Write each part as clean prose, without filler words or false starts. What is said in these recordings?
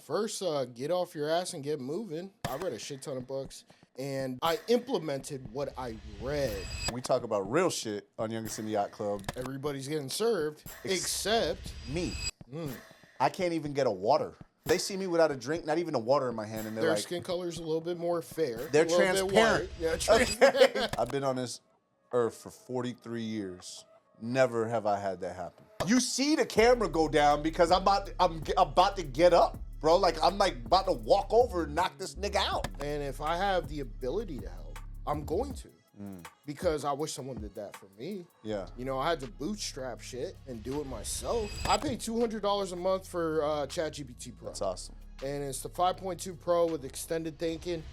first, get off your ass and get moving. I read a shit ton of books, and I implemented what I read. We talk about real shit on Youngest in the Yacht Club. Everybody's getting served, except me. I can't even get a water. They see me without a drink, not even a water in my hand, and they're their like, skin color's a little bit more fair. They're transparent. Yeah, transparent. I've been on this earth for 43 years. Never have I had that happen. You see the camera go down because I'm about to get up, bro. Like I'm like about to walk over and knock this nigga out. And if I have the ability to help, I'm going to. Because I wish someone did that for me. Yeah. You know, I had to bootstrap shit and do it myself. I pay $200 a month for ChatGPT Pro. That's awesome. And it's the 5.2 Pro with extended thinking.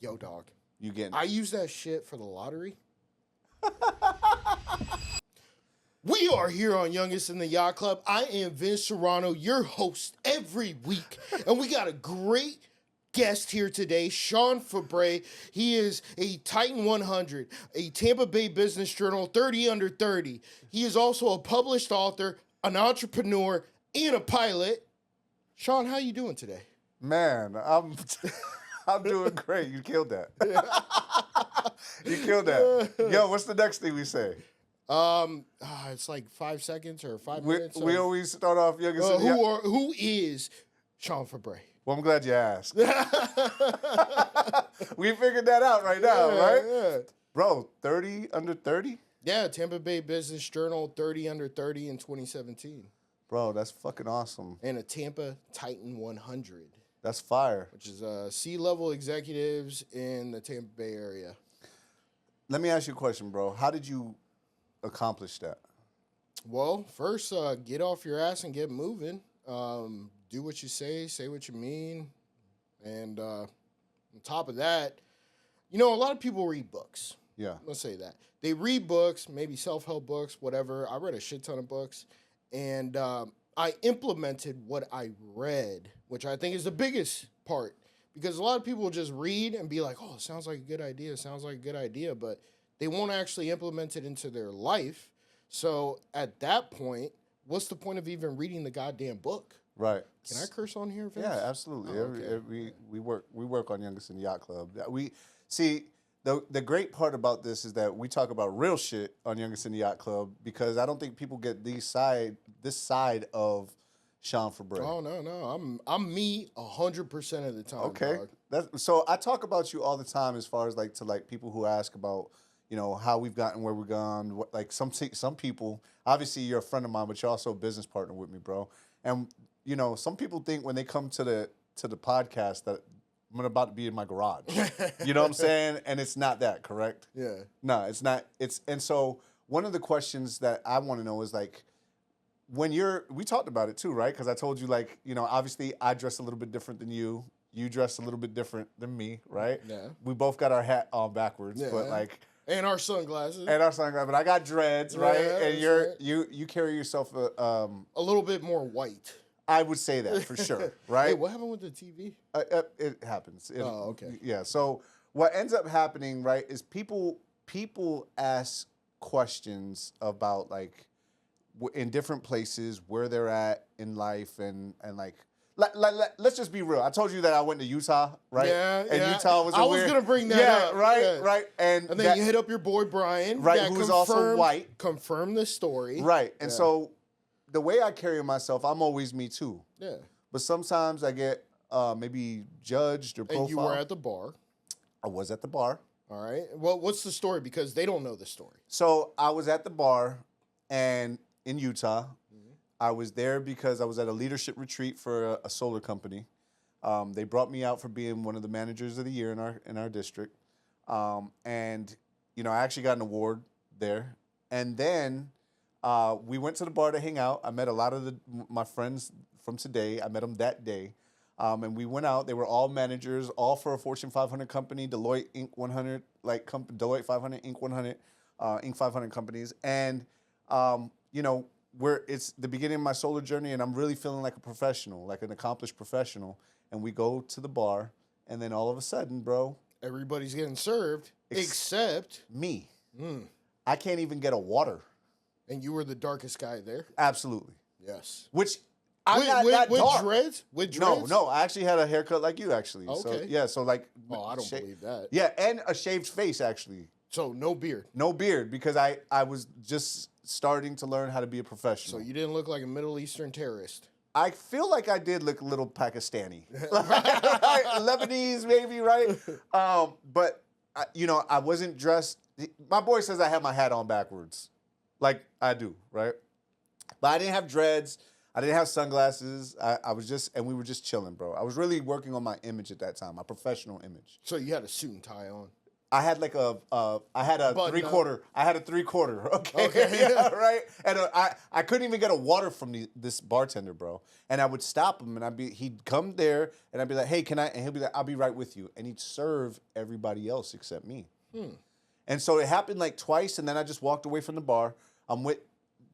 Yo, dog. You getting? I use that shit for the lottery. We are here on Youngest in the Yacht Club. I am Vince Serrano, your host every week. And we got a great guest here today, Sean Febre. He is a Titan 100, a Tampa Bay Business Journal 30 under 30. He is also a published author, an entrepreneur, and a pilot. Sean, how you doing today? Man, I'm doing great. You killed that. You killed that. Yo, what's the next thing we say? It's like 5 seconds or 5 minutes. We always start off Youngest in the Yacht. Who is Sean Febre? Well, I'm glad you asked. We figured that out right now, right? Yeah. Bro, 30 under 30? Yeah, Tampa Bay Business Journal 30 under 30 in 2017. Bro, that's fucking awesome. And a Tampa Titan 100. That's fire. Which is C-level executives in the Tampa Bay area. Let me ask you a question, bro. How did you accomplish that? Well, first, get off your ass and get moving. Do what you say what you mean. And on top of that, you know, a lot of people read books. Yeah. Let's say that. They read books, maybe self-help books, whatever. I read a shit ton of books. And I implemented what I read, which I think is the biggest part. Because a lot of people will just read and be like, oh, it sounds like a good idea, but they won't actually implement it into their life. So at that point, what's the point of even reading the goddamn book? Right. Can I curse on here, Vince? Yeah, absolutely. Oh, okay. We work on Youngest in the Yacht Club. We see the great part about this is that we talk about real shit on Youngest in the Yacht Club because I don't think people get this side of Sean Febre. Oh no, I'm me 100% of the time. Okay, dog. So I talk about you all the time as far as to people who ask about, you know, how we've gotten where we've gone. Like some people, obviously you're a friend of mine, but you're also a business partner with me, bro. And you know, some people think when they come to the podcast that I'm about to be in my garage. You know what I'm saying? And it's not that, correct? Yeah. No, it's not. And so one of the questions that I want to know is like, we talked about it too, right? Because I told you, like, you know, obviously I dress a little bit different than you. You dress a little bit different than me, right? Yeah. We both got our hat on backwards, Yeah. but like. And our sunglasses. But I got dreads, right? Yeah, And you carry yourself a little bit more white. I would say that for sure, right? Hey, what happened with the TV? It happens. Oh, okay. Yeah. So what ends up happening, right, is people ask questions about like in different places where they're at in life and like. Let's just be real. I told you that I went to Utah, right? Yeah, and Utah was I was gonna bring that up. Right, yeah. right. And then you hit up your boy Brian, right, who's also white. Confirm the story, right? And so the way I carry myself, I'm always me too. Yeah. But sometimes I get maybe judged or profiled. And you were at the bar. I was at the bar. All right. Well, what's the story? Because they don't know the story. So I was at the bar, and in Utah. I was there because I was at a leadership retreat for a solar company. They brought me out for being one of the managers of the year in our district, and you know I actually got an award there. And then we went to the bar to hang out. I met a lot of my friends from today. I met them that day, and we went out. They were all managers, all for a Fortune 500 company, Deloitte Inc. 100, Deloitte 500 Inc. 100, Inc. 500 companies, and you know. It's the beginning of my solar journey, and I'm really feeling like a professional, like an accomplished professional. And we go to the bar, and then all of a sudden, bro, everybody's getting served except me. I can't even get a water. And you were the darkest guy there? Absolutely. Yes. Which I'm not that with dark. dreads? With dreads? No, I actually had a haircut like you, actually. So, Okay. yeah, so like... Oh, I don't believe that. Yeah, and a shaved face, actually. So no beard. No beard, because I was just starting to learn how to be a professional. So you didn't look like a Middle Eastern terrorist. I feel like I did look a little Pakistani. Right? Lebanese, maybe, right? But, I wasn't dressed... My boy says I have my hat on backwards. Like I do, right? But I didn't have dreads. I didn't have sunglasses. I was just... And we were just chilling, bro. I was really working on my image at that time, my professional image. So you had a suit and tie on. I had like a three-quarter. I had a three-quarter. Okay. Yeah, right. And I couldn't even get a water from this bartender, bro. And I would stop him, and he'd come there, and I'd be like, "Hey, can I?" And he'll be like, "I'll be right with you." And he'd serve everybody else except me. And so it happened like twice, and then I just walked away from the bar. I'm with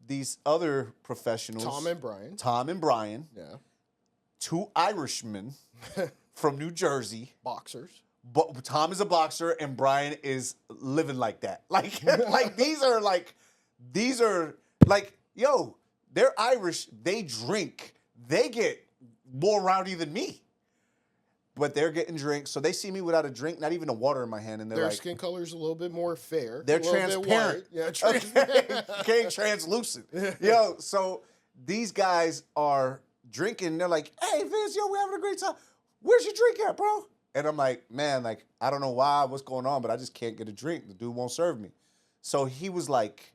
these other professionals, Tom and Brian. Yeah. Two Irishmen from New Jersey. Boxers. But Tom is a boxer and Brian is living like that. Like, these are like, yo, they're Irish. They drink. They get more rowdy than me. But they're getting drinks. So they see me without a drink, not even a water in my hand. And Their like, skin color's a little bit more fair. They're transparent. Yeah, transparent. Okay, translucent. Yo, so these guys are drinking. They're like, "Hey, Vince, yo, we're having a great time. Where's your drink at, bro?" And I'm like, "Man, like, I don't know what's going on, but I just can't get a drink. The dude won't serve me." So he was like,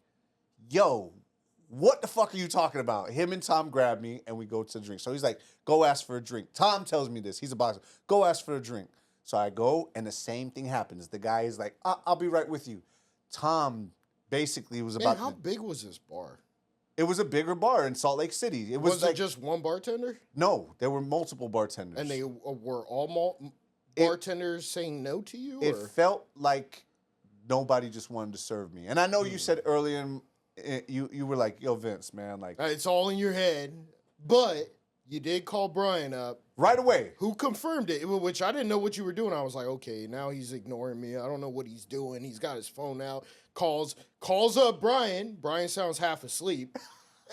"Yo, what the fuck are you talking about?" Him and Tom grab me and we go to the drink. So he's like, "Go ask for a drink." Tom tells me this. He's a boxer. "Go ask for a drink." So I go and the same thing happens. The guy is like, I'll be right with you." Tom basically was about... how big was this bar? It was a bigger bar in Salt Lake City. It was like, it just one bartender? No, there were multiple bartenders. And they were all bartenders saying no to you? It felt like nobody just wanted to serve me. And I know you said earlier, you were like, "Yo, Vince, man, like..." It's all in your head. But you did call Brian up. Right away. Who confirmed it, which I didn't know what you were doing. I was like, okay, now he's ignoring me. I don't know what he's doing. He's got his phone out. Calls up Brian. Brian sounds half asleep.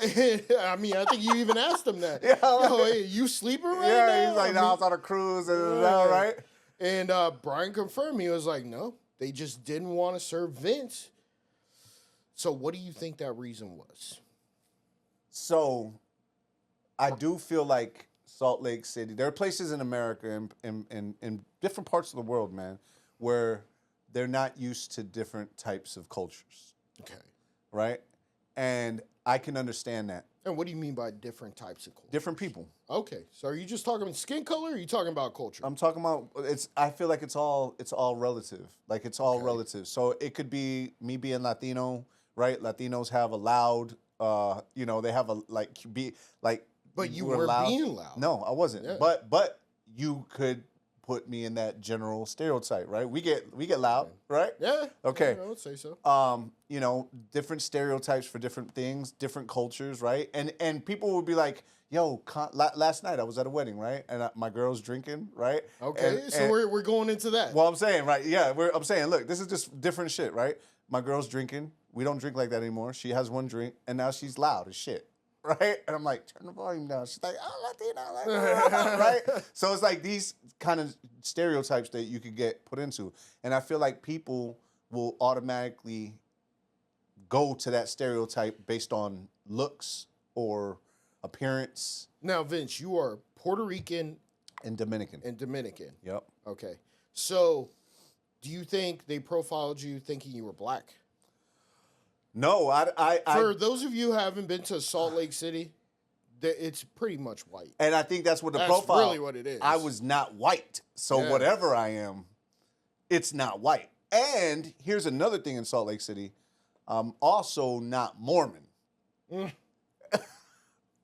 I mean, I think you even asked him that. Yeah, "Yo, hey, you sleeping right now?" Yeah, he's like, "No, I was on a cruise," and right? And Brian confirmed. He was like, "No, they just didn't want to serve Vince." So what do you think that reason was? So I do feel like Salt Lake City, there are places in America and in different parts of the world, man, where they're not used to different types of cultures. Okay. Right? And I can understand that. And what do you mean by different types of culture? Different people. Okay. So are you just talking about skin color or are you talking about culture? I'm talking about I feel like it's all relative. Like it's all relative. So it could be me being Latino, right? Latinos have a loud they have a But you were being loud. No, I wasn't. Yeah. But you could put me in that general stereotype, right? We get loud, right? Yeah. Okay. Yeah, I would say so. Different stereotypes for different things, different cultures, right? And people would be like, "Yo, last night I was at a wedding, right? And my girl's drinking, right?" Okay, so we're going into that. Well, I'm saying, right? Yeah, I'm saying, look, this is just different shit, right? My girl's drinking. We don't drink like that anymore. She has one drink, and now she's loud as shit. Right? And I'm like, "Turn the volume down." She's like, "Oh, Latino," right? So it's like these kind of stereotypes that you could get put into. And I feel like people will automatically go to that stereotype based on looks or appearance. Now, Vince, you are Puerto Rican and Dominican. Yep. Okay. So do you think they profiled you thinking you were black? No, For those of you who haven't been to Salt Lake City, it's pretty much white. And I think that's what that's profile. Really what it is. I was not white. So whatever I am, it's not white. And here's another thing in Salt Lake City. I'm also not Mormon.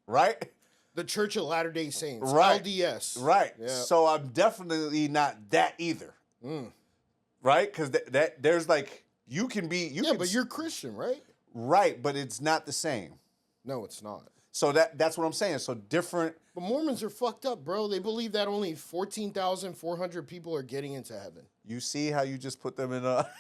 Right? The Church of Latter-day Saints. Right. LDS. Right. Yeah. So I'm definitely not that either. Right? Because there's like, you can be... but you're Christian, right? Right, but it's not the same. No, it's not. So that's what I'm saying. So different... But Mormons are fucked up, bro. They believe that only 14,400 people are getting into heaven. You see how you just put them in a...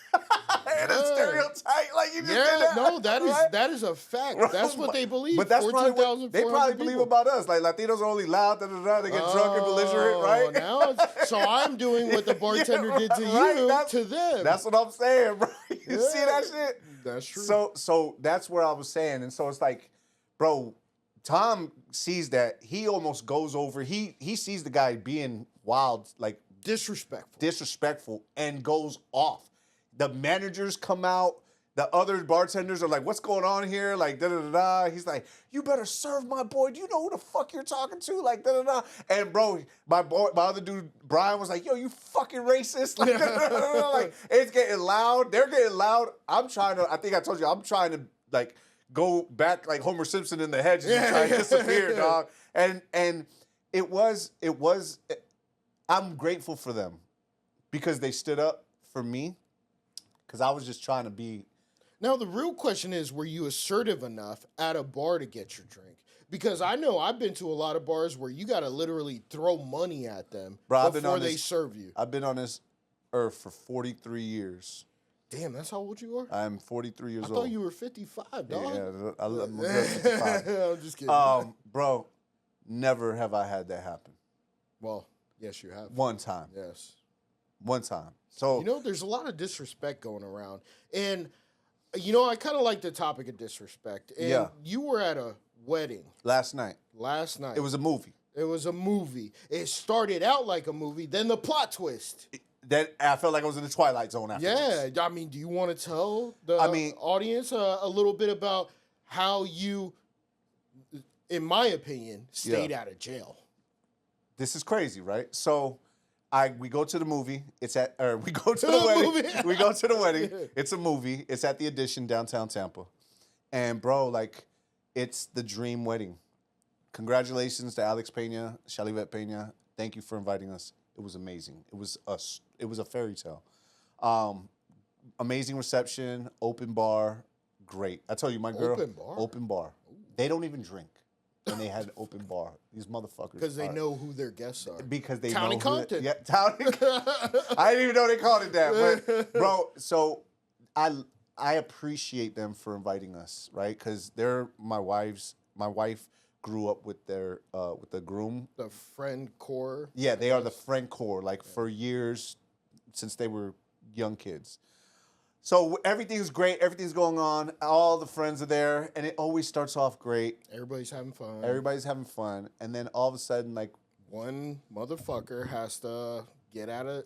saying? A stereotype, like you just did Yeah, that. no, that is right? that is a fact. Right, That's what they believe. But that's probably what 14,400 they probably believe people. about us. Like Latinos are only loud, they get drunk and belligerent, right? Now so I'm doing what the bartender did to right, you to them. That's what I'm saying, bro. You see Yeah, that shit? That's true. So that's where I was saying, and so it's like, bro, Tom sees that. He almost goes over. He sees the guy being wild, like disrespectful, and goes off. The managers come out. The other bartenders are like, "What's going on here?" Like, da da da da. He's like, "You better serve my boy. Do you know who the fuck you're talking to?" Like, da da da. And bro, my other dude Brian was like, "Yo, you fucking racist!" Like, da, da, da, da. Like, it's getting loud. They're getting loud. I think I told you, I'm trying to like go back like Homer Simpson in the hedges and try to disappear, dog. And it was. I'm grateful for them because they stood up for me because I was just trying to be. Now, the real question is, were you assertive enough at a bar to get your drink? Because I know I've been to a lot of bars where you got to literally throw money at them before they serve you. I've been on this earth for 43 years. Damn, that's how old you are? I'm 43 years old. I thought you were 55, dog. Yeah, I'm a good 55. I'm just kidding. Bro, never have I had that happen. Well, yes, you have. One time. Yes. One time. So you know, there's a lot of disrespect going around. And, you know, I kind of like the topic of disrespect. And you were at a wedding. Last night. It was a movie. It started out like a movie, then the plot twist. That I felt like I was in the Twilight Zone afterwards. Yeah, I mean, do you want to tell the audience a little bit about how you, in my opinion, stayed out of jail? This is crazy, right? So, we go to the movie. We go to the wedding. We go to the wedding. It's a movie. It's at the Edition downtown Tampa, and bro, like, it's the dream wedding. Congratulations to Alex Pena, Shalivette Pena. Thank you for inviting us. It was amazing. It was a fairy tale. Amazing reception, open bar, great. I tell you, my girl. Open bar. Ooh. They don't even drink, and they had an open bar. These motherfuckers. Because they know who their guests are. Because they Town know and Compton. Town and I didn't even know they called it that. But bro, so I appreciate them for inviting us, right? Because they're my wife grew up with the groom. The friend core. Yeah, they are the friend core, like for years since they were young kids. So everything's great, everything's going on, all the friends are there, and it always starts off great. Everybody's having fun. And then all of a sudden, like, one motherfucker has to get out of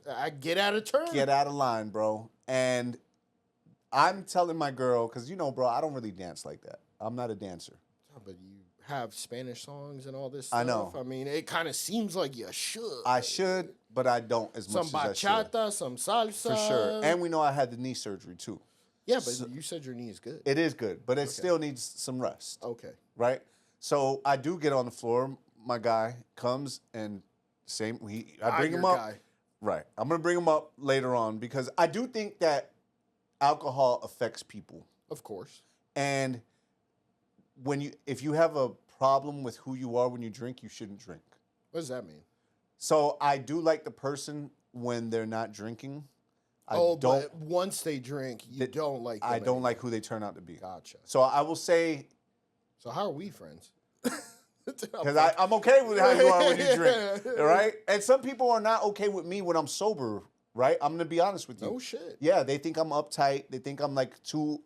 turn. Get out of line, bro. And I'm telling my girl, because you know, bro, I don't really dance like that. I'm not a dancer. Oh, but you have Spanish songs and all this stuff. I know. I mean, it kind of seems like you should. I should, but I don't as much as I should. Some bachata, some salsa. For sure. And we know I had the knee surgery, too. Yeah, but you said your knee is good. It is good, but it still needs some rest. Okay. Right? So I do get on the floor. My guy comes and I bring him up. Guy. Right. I'm going to bring him up later on because I do think that alcohol affects people. Of course. And if you have a problem with who you are when you drink, you shouldn't drink. What does that mean? So I do like the person when they're not drinking. But once they drink, you don't like them I don't like who they turn out to be. Gotcha. So I will say. So how are we friends? Because I'm okay with how you are when you drink, right? And some people are not okay with me when I'm sober, right? I'm gonna be honest with you. No shit. Yeah, they think I'm uptight. They think I'm like too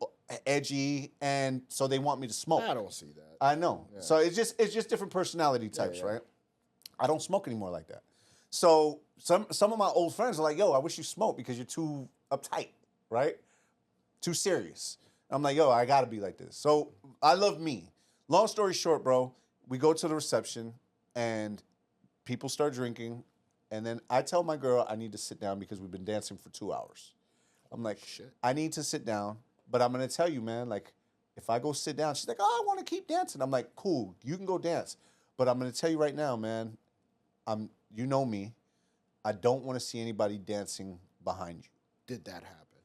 edgy, and so they want me to smoke. I don't see that. I know. Yeah. So it's just different personality types, right? I don't smoke anymore like that. So some of my old friends are like, "Yo, I wish you smoked because you're too uptight, right? Too serious." I'm like, "Yo, I gotta be like this." So I love me. Long story short, bro, we go to the reception and people start drinking, and then I tell my girl I need to sit down because we've been dancing for 2 hours. I'm like, shit. I need to sit down, but I'm gonna tell you, man, like, if I go sit down, she's like, "Oh, I want to keep dancing." I'm like, "Cool, you can go dance," but I'm gonna tell you right now, man, you know me, I don't want to see anybody dancing behind you. Did that happen?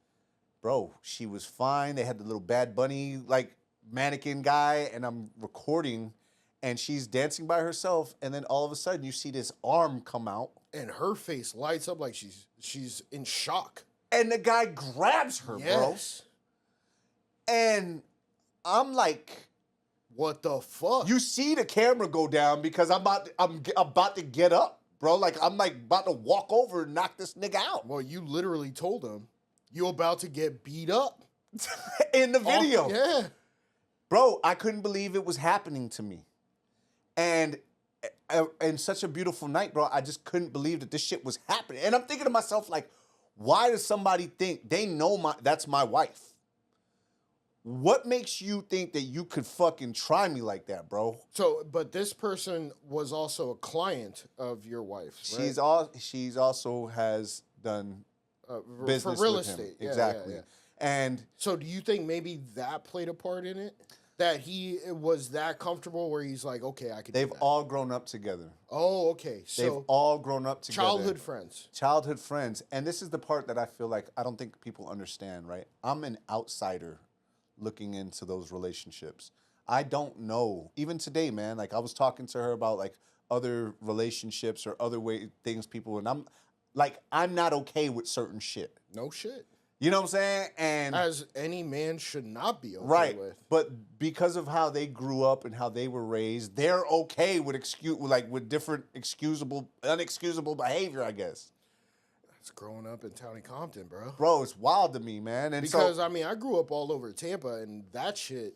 Bro, she was fine. They had the little Bad Bunny like mannequin guy, and I'm recording, and she's dancing by herself, and then all of a sudden you see this arm come out, and her face lights up like she's in shock. And the guy grabs her, Yes. bro. And I'm like, What the fuck? you see the camera go down because I'm about to get up, bro. Like I'm like about to walk over and knock this nigga out. Well, you literally told him you about to get beat up. In the video. Yeah. Bro, I couldn't believe it was happening to me. And such a beautiful night, bro. I just couldn't believe that this shit was happening. And I'm thinking to myself, like, why does somebody think they know that's my wife? What makes you think that you could fucking try me like that, bro? So, but this person was also a client of your wife's, right? She's also has done business for real with him. estate. Yeah, Exactly. yeah, yeah. And So do you think maybe that played a part in it? That he was that comfortable where he's like, okay, I could they've do that. all grown up together. Oh, okay. They've So all grown up together. childhood friends. Childhood friends. And this is the part that I feel like I don't think people understand, right? I'm an outsider looking into those relationships. I don't know. Even today, man, like I was talking to her about like other relationships or other things people, and I'm not okay with certain shit. No shit. You know what I'm saying? And As any man should not be okay right. with. But because of how they grew up and how they were raised, they're okay with with different unexcusable behavior, I guess. It's growing up in Townie Compton, bro. Bro, it's wild to me, man. And Because I mean, I grew up all over Tampa, and that shit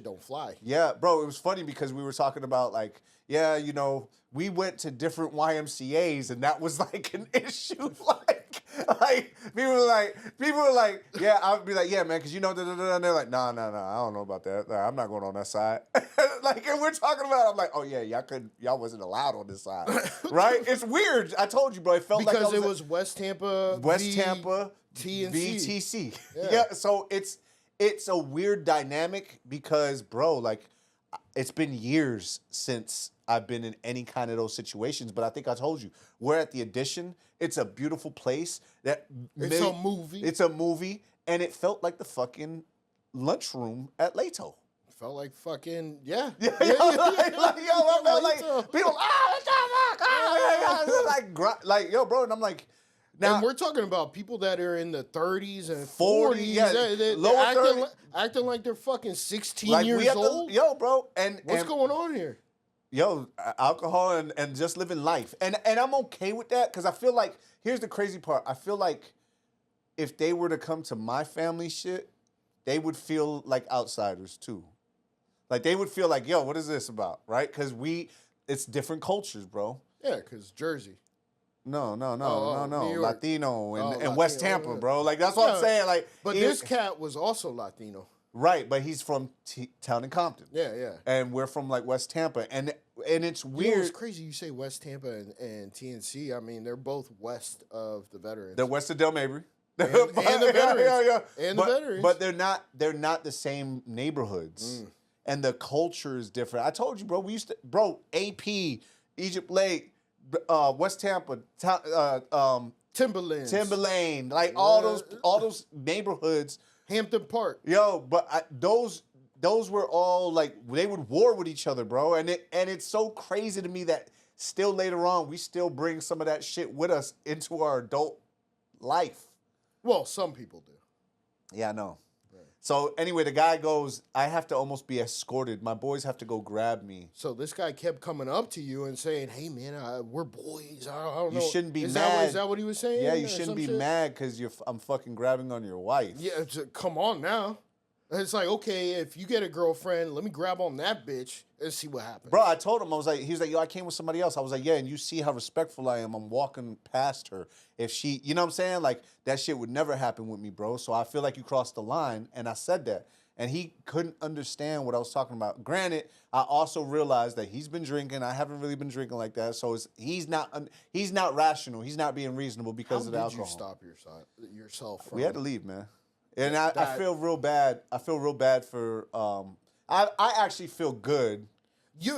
don't fly. yeah, bro, it was funny because we were talking about like, yeah, you know, we went to different YMCAs and that was like an issue. like people were like, yeah, I would be like, yeah, man, because you know, and they're like, no, I don't know about that. I'm not going on that side. Like, and we're talking about, I'm like, oh yeah, y'all wasn't allowed on this side, right? It's weird. I told you, bro. It felt Because like it was West Tampa, Tampa, TNC. VTC. Yeah. Yeah. So it's a weird dynamic because, bro, like it's been years since I've been in any kind of those situations. But I think I told you, we're at the Addition. It's a beautiful place. It's a movie. It's a movie, and it felt like the fucking lunchroom at Leto. Felt like fucking yeah. I felt like people, like yo, bro, and I'm like, now and we're talking about people that are in the 30s and 40, 40s, yeah, they're lower 30. acting like they're fucking 16 like years old. yo, bro, and What's going on here? Yo, alcohol and just living life, and I'm okay with that because I feel like here's the crazy part. I feel like if they were to come to my family shit, they would feel like outsiders too. Like they would feel like, yo, what is this about, right? Because it's different cultures, bro. Yeah, because Jersey. No, New York. Latino and Latino. West Tampa, bro. Like that's what I'm saying. Like, But this cat was also Latino. right? But he's from Town and Compton. Yeah, yeah. And we're from like West Tampa, and it's You know, weird. it's crazy you say West Tampa and TNC. I mean, they're both west of the Veterans. They're west of Del Mabry. And the Veterans. And the but, Veterans. But they're not the same neighborhoods. And the culture is different. I told you, bro, AP, Egypt Lake, West Tampa, Timberland. like all those neighborhoods. Hampton Park. Yo, but those were all like they would war with each other, bro. And it's so crazy to me that still later on we still bring some of that shit with us into our adult life. Well, some people do. Yeah, I know. So anyway, the guy goes, I have to almost be escorted. My boys have to go grab me. So this guy kept coming up to you and saying, hey, man, we're boys. I don't know. You shouldn't be mad. Is that what he was saying? Yeah, you shouldn't be mad because I'm fucking grabbing on your wife. Yeah, come on now. It's like, okay, if you get a girlfriend, let me grab on that bitch and see what happens. Bro, I told him, he was like, yo, I came with somebody else. I was like, yeah, and you see how respectful I am. I'm walking past her. If she, you know what I'm saying? Like, that shit would never happen with me, bro. So I feel like you crossed the line, and I said that. And he couldn't understand what I was talking about. Granted, I also realized that he's been drinking. I haven't really been drinking like that. So he's not rational. He's not being reasonable because of the alcohol. How did you stop yourself from... We had to leave, man. And I feel real bad. I feel real bad for. I actually feel good.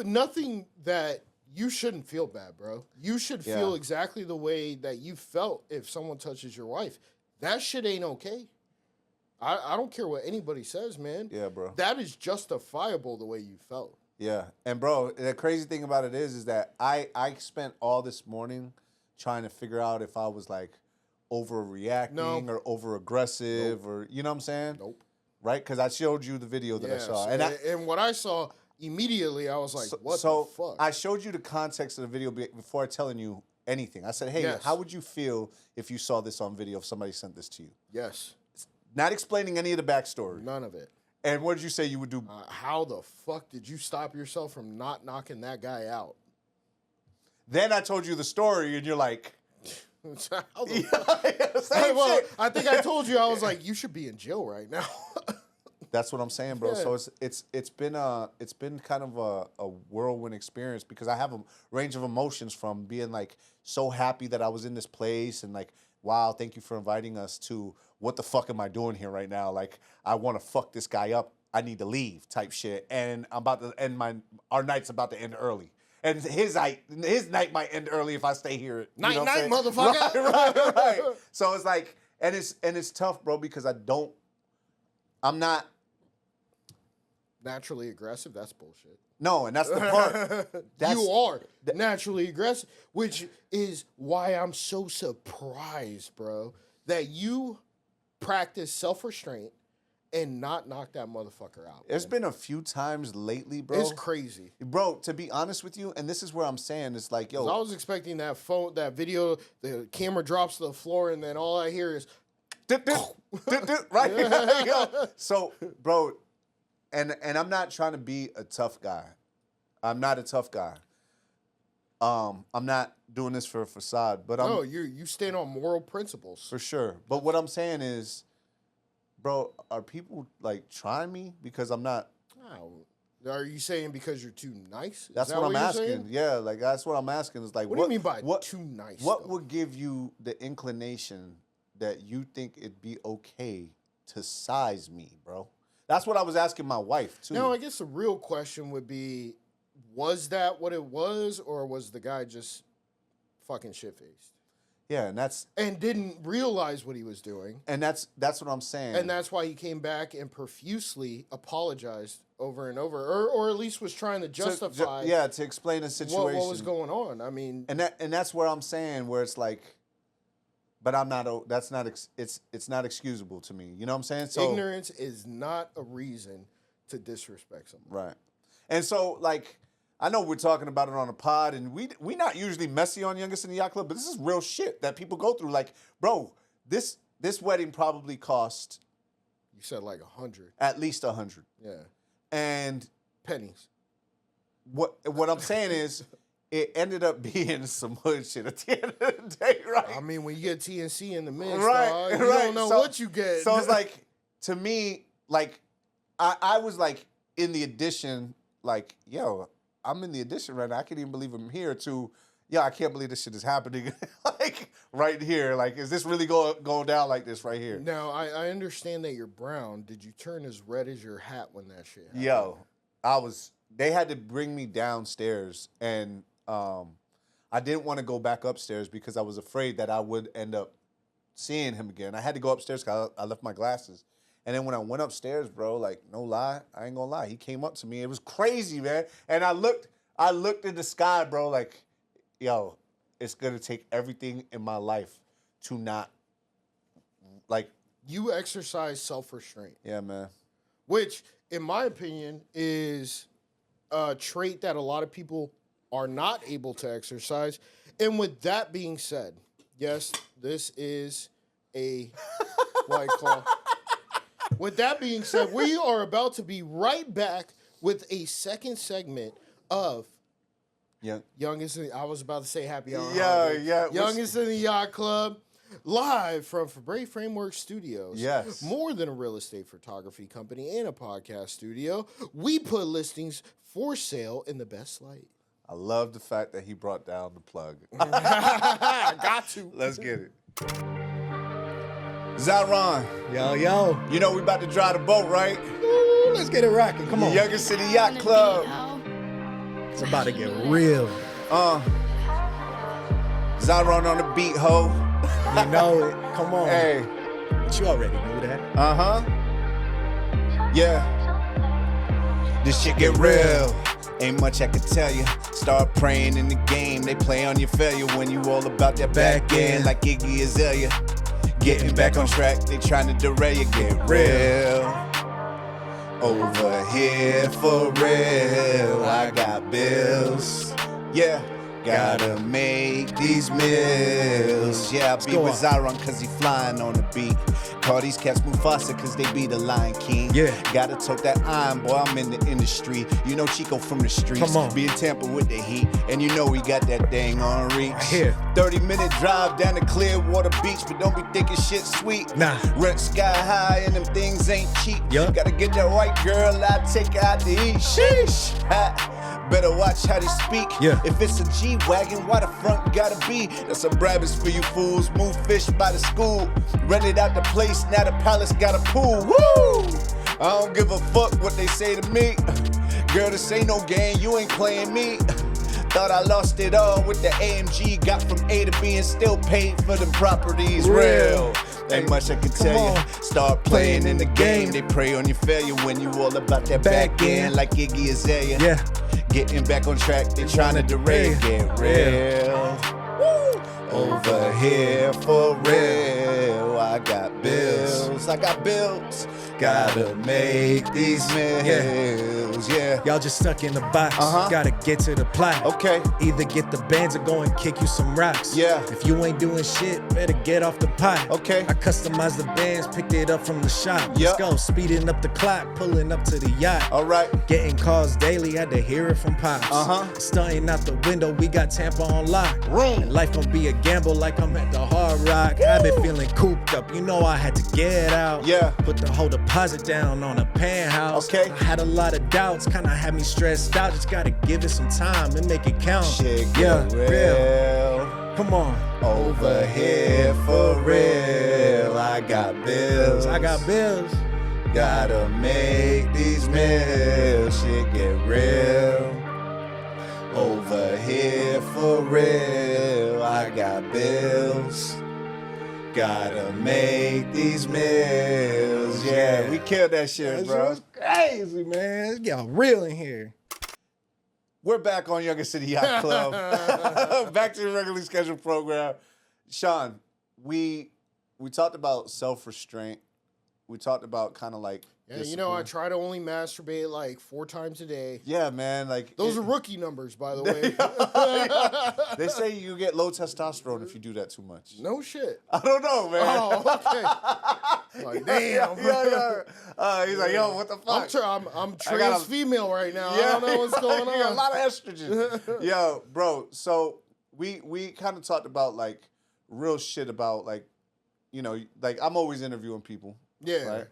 Nothing that you shouldn't feel bad, bro. You should feel exactly the way that you felt if someone touches your wife. That shit ain't okay. I don't care what anybody says, man. Yeah, bro. That is justifiable the way you felt. Yeah, and bro, the crazy thing about it is that I spent all this morning trying to figure out if I was like overreacting or over aggressive or you know what I'm saying? Nope. Right? Because I showed you the video that I saw. And what I saw immediately, I was like, what the fuck? I showed you the context of the video before telling you anything. I said, hey, how would you feel if you saw this on video if somebody sent this to you? Yes. Not explaining any of the backstory. None of it. And what did you say you would do? How the fuck did you stop yourself from not knocking that guy out? Then I told you the story, and you're like... How the fuck? Well, I think I told you, I was like, you should be in jail right now. That's what I'm saying, bro. Yeah. So it's been kind of a whirlwind experience because I have a range of emotions from being like so happy that I was in this place and like, wow, thank you for inviting us, to what the fuck am I doing here right now? Like, I want to fuck this guy up. I need to leave type shit. And I'm about to end our night's about to end early. And his night might end early if I stay here. Night, Right, motherfucker. right. So it's like, and it's tough, bro, because I'm not naturally aggressive. That's bullshit. No, and that's the part. You are naturally aggressive, which is why I'm so surprised, bro, that you practice self-restraint and not knock that motherfucker out. There's been a few times lately, bro. It's crazy. Bro, to be honest with you, and this is where I'm saying, it's like, yo. I was expecting that video, the camera drops to the floor, and then all I hear is... right? Yo. So, bro, and I'm not trying to be a tough guy. I'm not a tough guy. I'm not doing this for a facade, but No, you stand on moral principles. For sure. But what I'm saying is, bro, are people like trying me because I'm not? Oh. Are you saying because you're too nice? That's what I'm asking. Yeah, like that's what I'm asking. Is like, what do you mean by too nice? What would give you the inclination that you think it'd be okay to size me, bro? That's what I was asking my wife too. No, I guess the real question would be, was that what it was, or was the guy just fucking shit-faced? Yeah, and didn't realize what he was doing. And that's what I'm saying. And that's why he came back and profusely apologized over and over, or at least was trying to justify. To explain the situation. What was going on? I mean, and that's where I'm saying, where it's like, but I'm not. That's not. It's not excusable to me. You know what I'm saying? So ignorance is not a reason to disrespect someone. Right. And so, like, I know we're talking about it on a pod, and we not usually messy on Youngest in the Yacht Club, but this is real shit that people go through. Like, bro, this wedding probably cost. You said like 100. At least 100. Yeah. And pennies. What I'm saying is, it ended up being some hood shit at the end of the day, right? I mean, when you get TNC in the mix, right, you don't know what you get. So it's like, to me, like, I was like in the addition, like, yo, I'm in the addition right now. I can't even believe I'm here. To, I can't believe this shit is happening, like right here. Like, is this really going down like this right here? Now, I understand that you're brown. Did you turn as red as your hat when that shit happened? Yo, they had to bring me downstairs, and I didn't want to go back upstairs because I was afraid that I would end up seeing him again. I had to go upstairs because I left my glasses. And then when I went upstairs, bro, like, no lie, I ain't gonna lie, he came up to me. It was crazy, man. And I looked in the sky, bro, like, yo, it's gonna take everything in my life to not, like. You exercise self-restraint. Yeah, man. Which, in my opinion, is a trait that a lot of people are not able to exercise. And with that being said, yes, this is a White Claw. With that being said, we are about to be right back with a second segment of Youngest in the, I was about to say Happy Hour. Yeah. Youngest in the Yacht Club, live from Febre Frameworks Studios. Yes. More than a real estate photography company and a podcast studio, we put listings for sale in the best light. I love the fact that he brought down the plug. I got to. Let's get it. Zyron. Yo. You know we about to drive the boat, right? Ooh, let's get it rocking. Come on. Youngest City Yacht Club. It's about to get real. Zyron on the beat, ho. You know it. Come on. Hey. But you already knew that. Uh-huh. Yeah. This shit get real. Ain't much I can tell you. Start praying in the game. They play on your failure when you all about that back end like Iggy Azalea. Getting back on track, they trying to derail you. Get real. Over here for real. I got bills. Yeah. Gotta make these meals. Yeah, I be with Zyron cause he flying on the beat. Call these cats Mufasa cause they be the Lion King. Yeah. Gotta talk that iron, boy, I'm in the industry. You know Chico from the streets. Come on. Be in Tampa with the heat. And you know we got that thing on reach. Here. 30-minute drive down to Clearwater Beach, but don't be thinking shit sweet. Nah. Rent sky high and them things ain't cheap. Yup. Gotta get that white girl, I take her out to eat. Sheesh. Better watch how they speak. Yeah. If it's a G-Wagon, why the front gotta be? That's a Brabus for you fools. Move fish by the school. Rented out the place, now the palace got a pool. Woo! I don't give a fuck what they say to me. Girl, this ain't no game, you ain't playing me. Thought I lost it all with the AMG. Got from A to B and still paid for the properties. Real. Ain't much I can tell you. Start playing in the game. They prey on your failure when you all about that back end like Iggy Azalea. Yeah. Getting back on track, they trying to derail. Get real. Over here for real. I got bills. I got bills. Gotta make these meals. Yeah. Y'all just stuck in the box. Uh-huh. Gotta get to the plot. Okay. Either get the bands or go and kick you some rocks. Yeah. If you ain't doing shit, better get off the pot. Okay. I customized the bands, picked it up from the shop. Yep. Let's go. Speeding up the clock, pulling up to the yacht. All right. Getting calls daily, had to hear it from Pops. Uh-huh. Stunting out the window, we got Tampa on lock. Room. And life gon' be a gamble like I'm at the Hard Rock. I've been feeling cooped up, you know I had to get out. Yeah. Put the whole deposit down on a penthouse. Okay. I had a lot of doubts, kinda had me stressed out. Just gotta give it some time and make it count. Shit, Yeah, get real. Come on. Over here for real. I got bills. I got bills. Gotta make these meals. Shit get real. Over here for real. I got bills. Gotta make these meals. Yeah, we killed that shit, bro. It's crazy, man. It's y'all real in here. We're back on Younger City Yacht Club. Back to the regularly scheduled program. Sean, we talked about self-restraint. We talked about kind of like Yeah, you know, I try to only masturbate like 4 times a day. Yeah, man. Like Those are rookie numbers, by the way. They say you get low testosterone if you do that too much. No shit. I don't know, man. Oh, okay. Like, damn. He's like, yo, what the fuck? I'm trans female right now. I don't know what's going on. You got a lot of estrogen. Yo, bro. So we kind of talked about like real shit about like, you know, like I'm always interviewing people. Yeah. Right?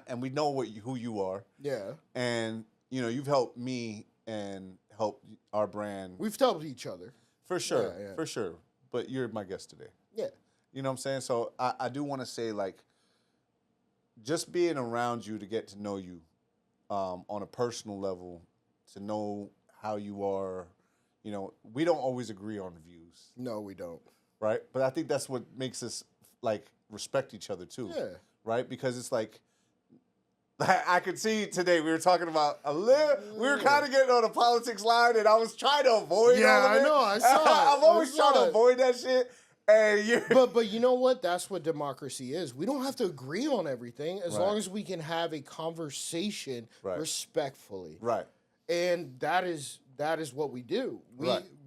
And we know who you are. Yeah. And, you know, you've helped me and helped our brand. We've helped each other. For sure. Yeah. For sure. But you're my guest today. Yeah. You know what I'm saying? So I do want to say, like, just being around you to get to know you on a personal level, to know how you are, you know, we don't always agree on views. No, we don't. Right? But I think that's what makes us, like, respect each other, too. Yeah. Right? Because it's like, I could see today we were talking about we were kind of getting on a politics line, and I was trying to avoid all of it. I know, I saw it. I'm always trying to avoid that shit. And you But you know what? That's what democracy is. We don't have to agree on everything as long as we can have a conversation respectfully. Right. And that is what we do.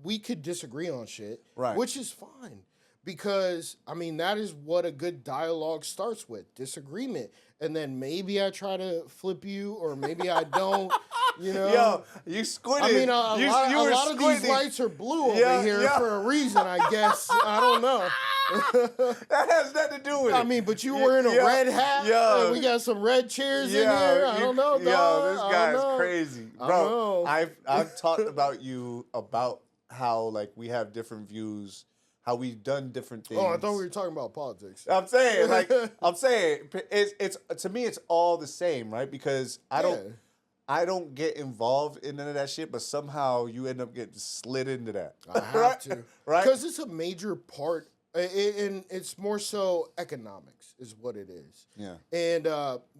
We could disagree on shit, which is fine. Because, I mean, that is what a good dialogue starts with, disagreement. And then maybe I try to flip you, or maybe I don't, you know? Yo, you squinted. I mean, a lot of these lights are blue over here for a reason, I guess. I don't know. That has nothing to do with it. I mean, but you wearing a red hat, and we got some red chairs in here. I don't know, dog. Yo, this guy's crazy. Bro, I I've talked about you about how, like, we have different views, how we've done different things. Oh, I thought we were talking about politics. I'm saying, it's to me, it's all the same, right? Because I don't get involved in none of that shit, but somehow you end up getting slid into that. I have to, right? Because it's a major part, and it's more so economics is what it is. Yeah. And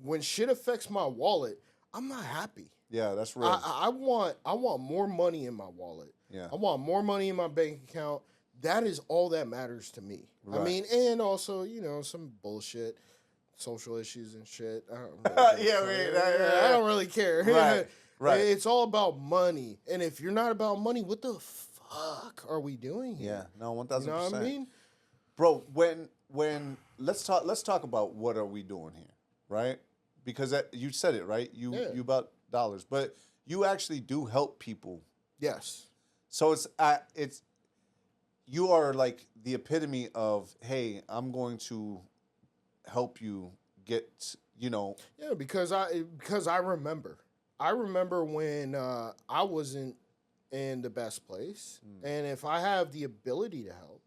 when shit affects my wallet, I'm not happy. Yeah, that's real. I want more money in my wallet. Yeah. I want more money in my bank account that is all that matters to me. I Right. mean, and also, you know, some bullshit, social issues and shit. I don't really give a Yeah, fuck. right, I don't really care. Right, right. It's all about money. And if you're not about money, what the fuck are we doing here? Yeah, no, 1000%. You know what I mean? Bro, when let's talk about what are we doing here, right? Because you said it, right? You about dollars, but you actually do help people. Yes. So it's you are like the epitome of, hey, I'm going to help you get, you know. Yeah, because I remember when I wasn't in the best place, and if I have the ability to help,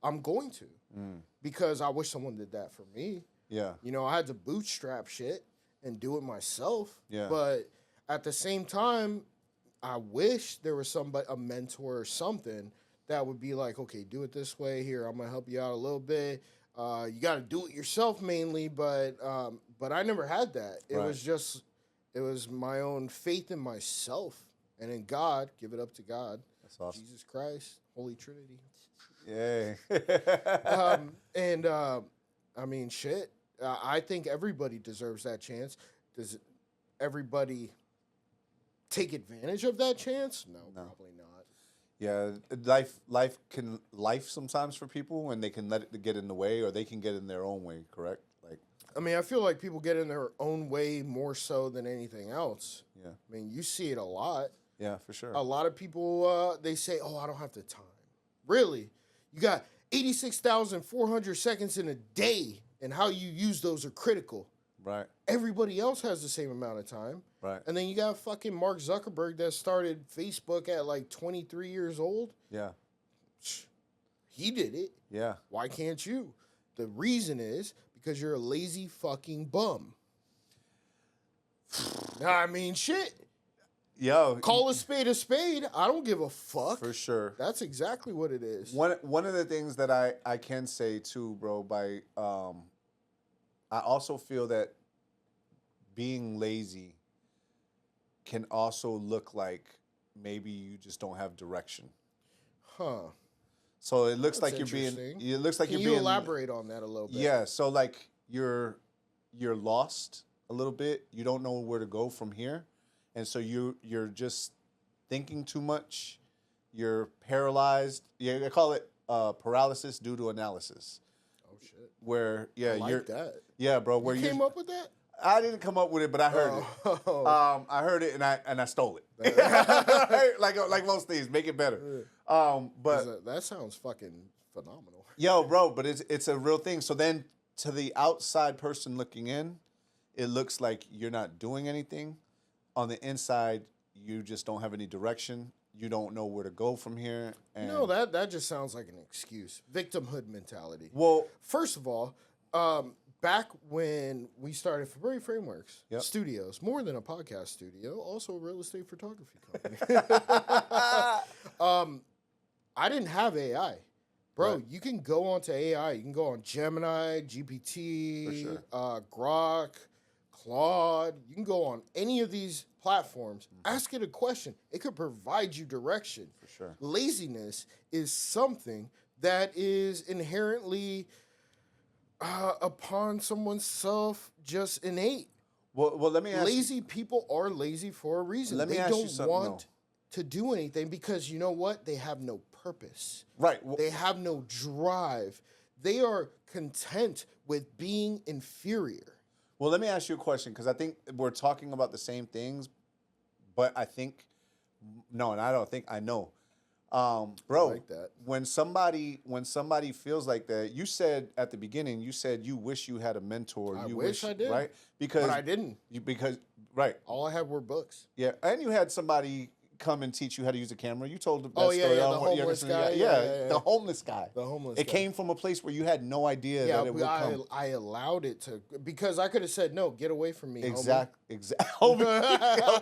I'm going to, because I wish someone did that for me. Yeah. You know, I had to bootstrap shit and do it myself. Yeah. But at the same time, I wish there was a mentor or something that would be like, okay, do it this way. Here, I'm gonna help you out a little bit. You got to do it yourself mainly, but I never had that. It was my own faith in myself and in God. Give it up to God. That's awesome. Jesus Christ, Holy Trinity. Yay. I mean, shit. I think everybody deserves that chance. Does everybody take advantage of that chance? No, probably not. Yeah, life sometimes for people, and they can let it get in the way, or they can get in their own way. Correct? Like, I mean, I feel like people get in their own way more so than anything else. Yeah. I mean, you see it a lot. Yeah, for sure. A lot of people, they say, oh, I don't have the time. Really? You got 86,400 seconds in a day, and how you use those are critical. Right. Everybody else has the same amount of time. Right. And then you got fucking Mark Zuckerberg that started Facebook at like 23 years old. Yeah. He did it. Yeah. Why can't you? The reason is because you're a lazy fucking bum. I mean, shit. Yo. Call a spade a spade. I don't give a fuck. For sure. That's exactly what it is. One of the things that I can say too, bro, by I also feel that being lazy can also look like maybe you just don't have direction. Huh. So it looks That's like you're being. interesting. It looks like Can you're you being. elaborate on that a little bit? Yeah. So like you're lost a little bit. You don't know where to go from here, and so you're just thinking too much. You're paralyzed. Yeah, I call it paralysis due to analysis. Oh shit. Where I like that. Yeah, bro. Where You came up with that? I didn't come up with it, but I heard it. Oh. I heard it and I stole it. like most things, make it better. But That sounds fucking phenomenal. yo, bro, but it's a real thing. So then, to the outside person looking in, it looks like you're not doing anything. On the inside, you just don't have any direction. You don't know where to go from here. And No, that just sounds like an excuse. Victimhood mentality. well, First of all, back when we started Febre Frameworks Yep. Studios, more than a podcast studio, also a real estate photography company. I didn't have AI. Bro, Right. you can go onto AI. You can go on Gemini, GPT, For Grok, Claude. You can go on any of these platforms. Mm-hmm. Ask it a question. It could provide you direction. for sure. Laziness is something that is inherently upon someone's self just innate. Well, let me ask Lazy people are lazy for a reason. Let me They ask you don't something, want to do anything because you know what? They have no purpose. Right. Well, They have no drive. They are content with being inferior. Well, let me ask you a question because I think we're talking about the same things, but I think no, and I don't think I know, bro. like that. When somebody feels like that, you said at the beginning, you said you wish you had a mentor. I you wish I did. right? Because But I didn't. Right, All I had were books. yeah, and you had somebody come and teach you how to use a camera. You told that Oh, yeah, story. yeah, on the what- homeless yeah, guy. yeah, Yeah. the homeless guy. The homeless It guy. came from a place where you had no idea Yeah, that it would come. I allowed it to because I could have said no, get away from me. homie."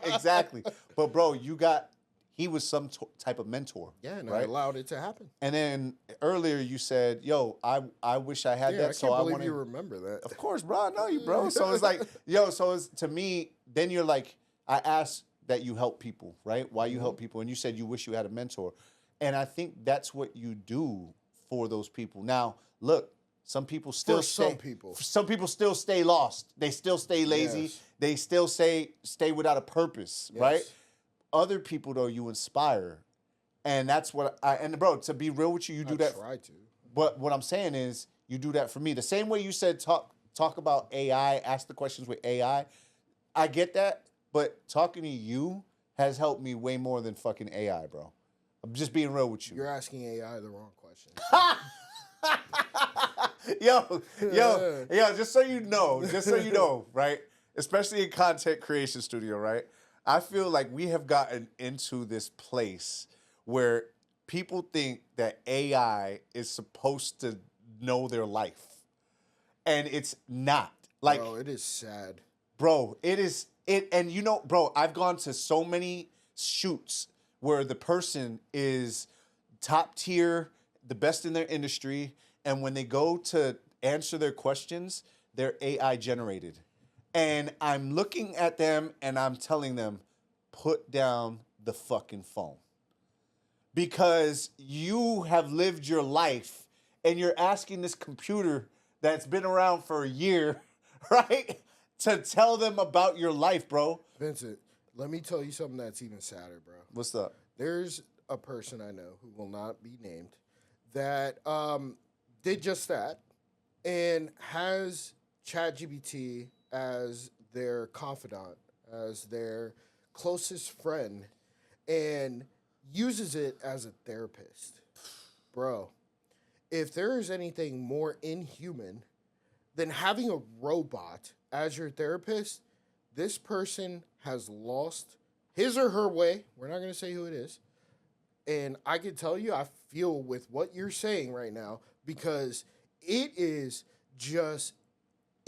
Exactly. But bro, he was some type of mentor. Yeah, and I right? allowed it to happen. And then earlier you said, "Yo, I wish I had Yeah, that." I So can't I believe want you remember that. Of course, bro. I know you, bro. So it's like, yo. So it's to me. Then you're like, I asked that you help people, right? Why you help people, and you said you wish you had a mentor. And I think that's what you do for those people. Now, look, some people still stay lost. They still stay lazy. Yes. They still stay without a purpose, Yes. right? Other people, though, you inspire. And that's what and bro, to be real with you, you do that. Try to. But what I'm saying is, you do that for me. The same way you said talk about AI, ask the questions with AI. I get that, but talking to you has helped me way more than fucking AI, bro. I'm just being real with you. You're asking AI the wrong question. yo, just so you know, right? Especially in content creation studio, right? I feel like we have gotten into this place where people think that AI is supposed to know their life. And it's not. Like, Bro, it is sad. bro, and you know, bro, I've gone to so many shoots where the person is top tier, the best in their industry, and when they go to answer their questions, they're AI generated. And I'm looking at them and I'm telling them, put down the fucking phone. Because you have lived your life and you're asking this computer that's been around for a year, right, to tell them about your life, bro. Vincent, let me tell you something that's even sadder, bro. What's up? There's a person I know who will not be named that did just that and has ChatGPT as their confidant, as their closest friend, and uses it as a therapist. Bro, if there is anything more inhuman than having a robot as your therapist, this person has lost his or her way. We're not going to say who it is. And I can tell you, I feel with what you're saying right now, because it is just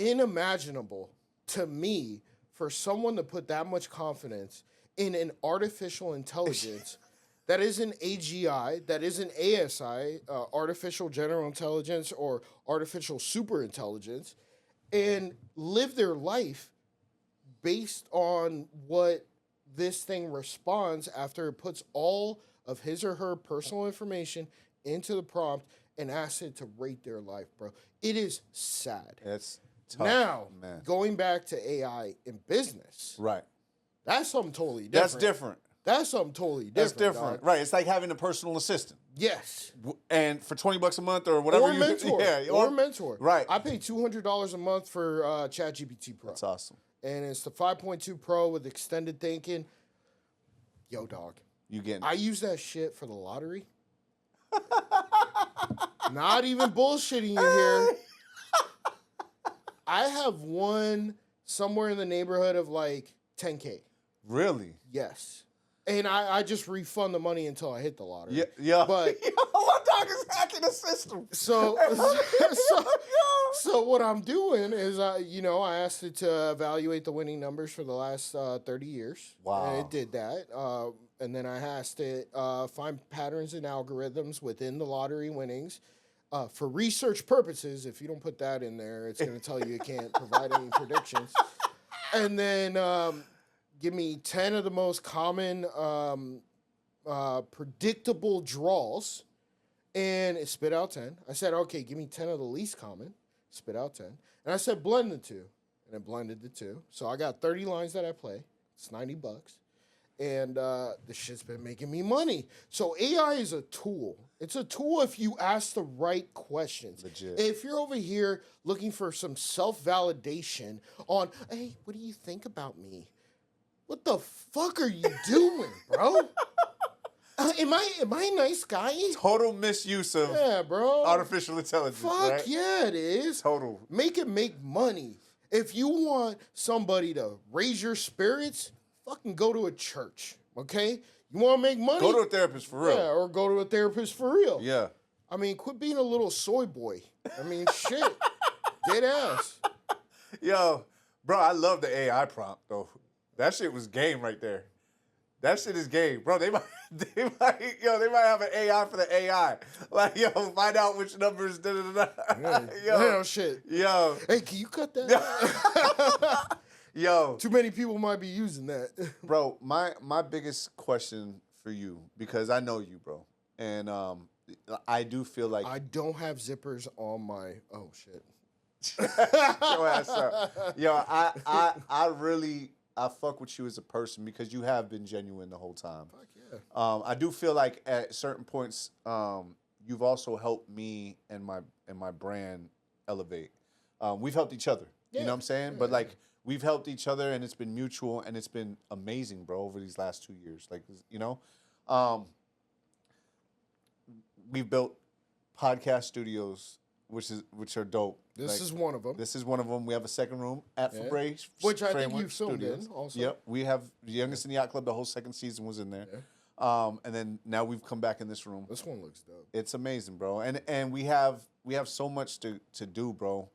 unimaginable to me for someone to put that much confidence in an artificial intelligence that isn't AGI, that isn't ASI, artificial general intelligence or artificial super intelligence, and live their life based on what this thing responds after it puts all of his or her personal information into the prompt and asks it to rate their life, bro. It is sad. It's tough, Now, man. going back to AI in business, Right. that's something totally different. That's different. That's something totally different. That's different. dog. Right. It's like having a personal assistant. Yes. And for $20 a month or whatever Or mentor. Or mentor. Right. I pay $200 a month for ChatGPT Pro. That's awesome. And it's the 5.2 Pro with extended thinking. Yo, dog. You getting I use that shit for the lottery. Not even bullshitting you here. I have won somewhere in the neighborhood of like 10K. Really? Yes. And I just refund the money until I hit the lottery. Yeah. But my dog is hacking the system. so what I'm doing is, I asked it to evaluate the winning numbers for the last 30 years. Wow. And it did that. And then I asked it find patterns and algorithms within the lottery winnings. For research purposes, if you don't put that in there, it's going to tell you it can't provide any predictions. And then give me 10 of the most common predictable draws, and it spit out 10. I said, okay, give me 10 of the least common, spit out 10. And I said, blend the two, and it blended the two. So I got 30 lines that I play. It's $90. And this shit's been making me money. So AI is a tool. It's a tool if you ask the right questions. Legit. If you're over here looking for some self-validation on, hey, what do you think about me? What the fuck are you doing, bro? Am I a nice guy? Total misuse of bro. artificial intelligence. Fuck right? yeah, it is. Total. Make it make money. If you want somebody to raise your spirits, fucking go to a church, okay? You want to make money? Go to a therapist for real. Yeah, or go to a therapist for real. Yeah. I mean, quit being a little soy boy. I mean, shit. Dead ass. Yo, bro, I love the AI prompt though. That shit was game right there. That shit is game, bro. They might have an AI for the AI. Like, yo, find out which numbers. Da, da, da, da. Yo, shit. Yo. Hey, can you cut that? Yo. Too many people might be using that. Bro, my biggest question for you, because I know you, bro. And I do feel like I don't have zippers on my. Oh shit. Yo, ass up. Yo, I really fuck with you as a person because you have been genuine the whole time. Fuck yeah. I do feel like at certain points, you've also helped me and my brand elevate. We've helped each other. You know what I'm saying? But like we've helped each other, and it's been mutual, and it's been amazing, bro. Over these last 2 years, like you know, we've built podcast studios, which are dope. This is one of them. This is one of them. We have a second room at Febre Which I think you Frameworks filmed Studios. in also. Yep, we have the Youngest in the Yacht Club. The whole second season was in there. Yeah. And then now we've come back in this room. This one looks dope. It's amazing, bro. And we have so much to do, bro.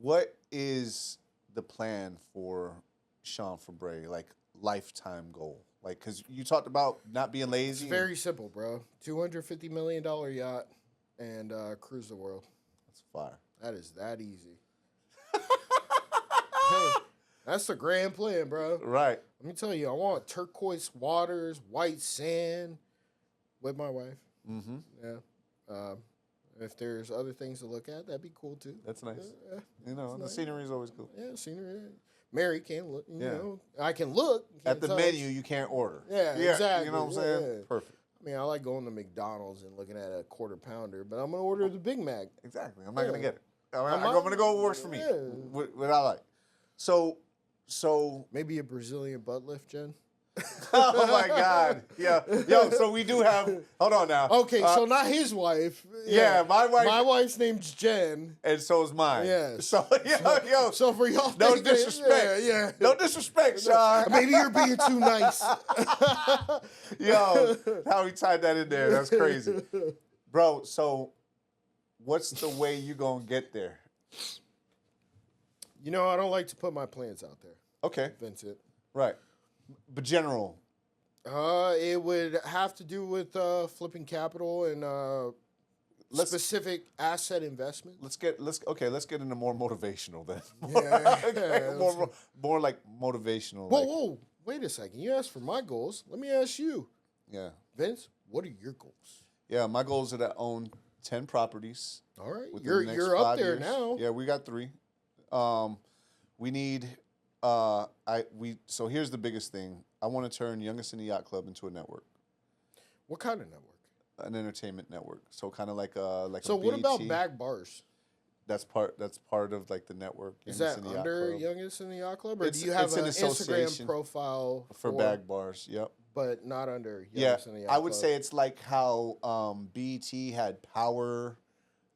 What is the plan for Sean Febre? Like lifetime goal? Like, cause you talked about not being lazy. It's very simple, bro. $250 million yacht and cruise the world. That's fire. That is that easy. Hey, that's the grand plan, bro. Right. Let me tell you, I want turquoise waters, white sand with my wife. Mm-hmm. Yeah. If there's other things to look at, that'd be cool too. That's nice. Yeah, you know, the nice. scenery is always cool. Yeah, scenery. Mary can't look. You Yeah. know, I can look. At the touch. menu, you can't order. Yeah, exactly. You know what I'm saying? Yeah. Perfect. I mean, I like going to McDonald's and looking at a quarter pounder, but I'm gonna order the Big Mac. Exactly. I'm not gonna Yeah. get it. I'm gonna go what works for me. Yeah. What I like. So Maybe a Brazilian butt lift, Jen. oh my God. Yeah. Yo, so we do have hold on now. Okay, so not his wife. Yeah, my wife. My wife's name's Jen. And so is mine. Yeah. So yo. So for y'all, No thinking- disrespect. Yeah. No disrespect, Sean. Maybe you're being too nice. Yo, how he tied that in there. That's crazy. Bro, so what's the way you gonna get there? You know, I don't like to put my plans out there, Okay. Vincent. Right. But general. It would have to do with flipping capital and specific asset investment. Let's get into more motivational then. Yeah. Okay, more like motivational. Whoa, like, whoa, wait a second. You asked for my goals. Let me ask you, Yeah. Vince. What are your goals? Yeah, my goals are to own 10 properties. All right, within the next you're up 5 there years. now. Yeah, we got 3. We need so here's the biggest thing. I want to turn Youngest in the Yacht Club into a network. What kind of network? An entertainment network. So kind of like a So a what about BET. back bars? That's part of like the network. Is Youngest that in the Yacht under Club. Youngest in the Yacht Club, or It's- do you have it's an an association Instagram profile for bag bars? Yep. but not under Yeah, Youngest in the Yacht I would Club? say it's like how BET had Power,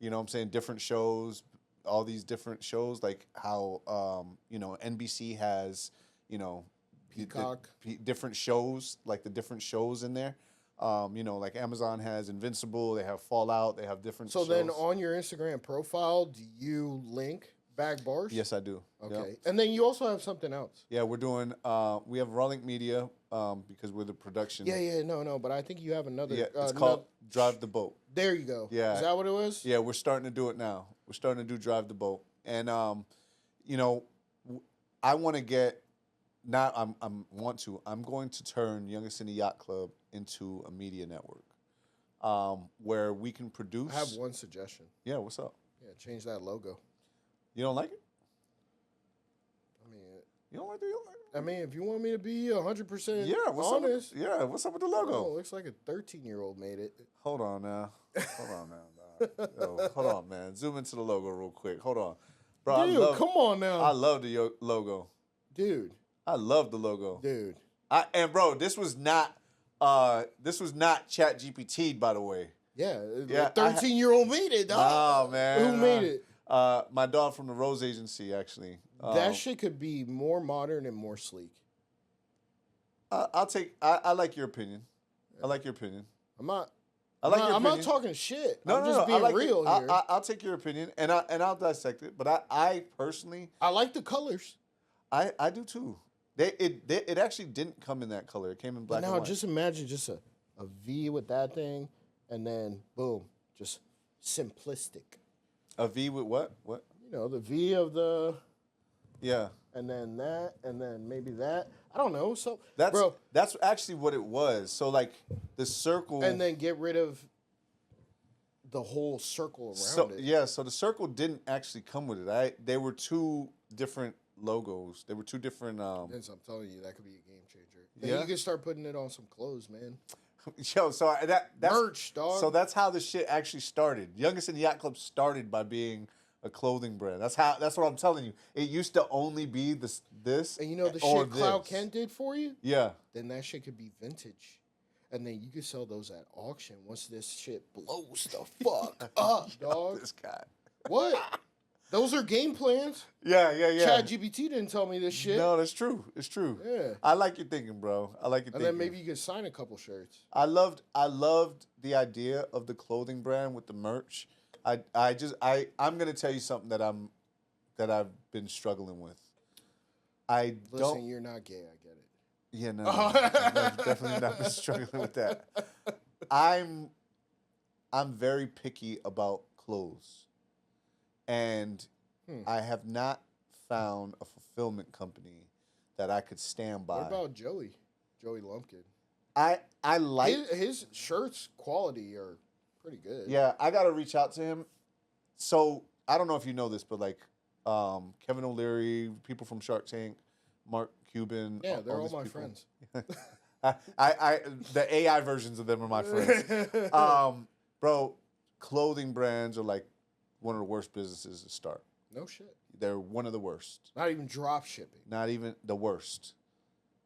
you know what I'm saying, different shows, all these different shows, like how, NBC has, Peacock. different shows, like the different shows in there. Like Amazon has Invincible, they have Fallout, they have different So shows. then on your Instagram profile, do you link bag bars? Yes, I do. Okay. Yep. And then you also have something else. Yeah, we're doing, we have Rawlink Media because we're the production. Yeah, no, but I think you have another. Yeah, it's called Drive the Boat. There you go. Yeah. Is that what it was? Yeah, we're starting to do it now. We're starting to do Drive the Boat, and I want to get. I'm going to turn Youngest in the Yacht Club into a media network, where we can produce. I have one suggestion. Yeah, what's up? Yeah, change that logo. You don't like it? I mean, You don't like it? if you want me to be 100% Yeah, what's honest, up? What's up with the oh, logo? it looks like a 13-year-old made it. Hold on now. Yo, hold on, man. Zoom into the logo real quick. Hold on, bro. Dude, come on now. I love the logo. Dude, I love the logo. dude. And bro, this was not Chat GPT, by the way. Yeah, Yeah, a 13-year-old made it, dog. Oh man, Who made it? My dog from the Rose Agency, actually. That shit could be more modern and more sleek. I'll take. I like your opinion. I like your opinion. I'm not. I like your I'm not opinion. talking shit. No, I'm no, just no. being I like real it. here. I'll take your opinion, and I'll dissect it. But I personally, I like the colors. I do too. It actually didn't come in that color. It came in black But and now white. just imagine just a V with that thing, and then boom, just simplistic. A V with what? What? You know, the V of the, Yeah. and then that, and then maybe that. I don't know. So That's bro, that's actually what it was. So like the circle. And then get rid of the whole circle around it. Yeah, so the circle didn't actually come with it. They were two different logos. They were two different. Vince, I'm telling you, that could be a game changer. Then Yeah? you can start putting it on some clothes, man. Yo, so that's Merch, dog. So that's how this shit actually started. Youngest in the Yacht Club started by being a clothing brand. That's what I'm telling you. It used to only be this, And you know the or shit Cloud this. Kent did for you? Yeah. Then that shit could be vintage. And then you could sell those at auction once this shit blows the fuck up, dog. This guy. What? Those are game plans. Yeah. Chad GPT didn't tell me this shit. No, that's true. It's true. Yeah. I like your thinking, bro. I like your And thinking. then maybe you could sign a couple shirts. I loved the idea of the clothing brand with the merch. I'm gonna tell you something that I've been struggling with. Listen, you're not gay. I get it. Yeah, no, I've definitely not been struggling with that. I'm very picky about clothes, and I have not found a fulfillment company that I could stand by. What about Joey Lumpkin? I like his shirts quality are pretty good. Yeah, I gotta reach out to him. So I don't know if you know this, but like Kevin O'Leary, people from Shark Tank, Mark Cuban. Yeah, they're all these my people. friends. I the AI versions of them are my friends. Bro, clothing brands are like one of the worst businesses to start. No shit. They're one of the worst. Not even drop shipping. Not even the worst.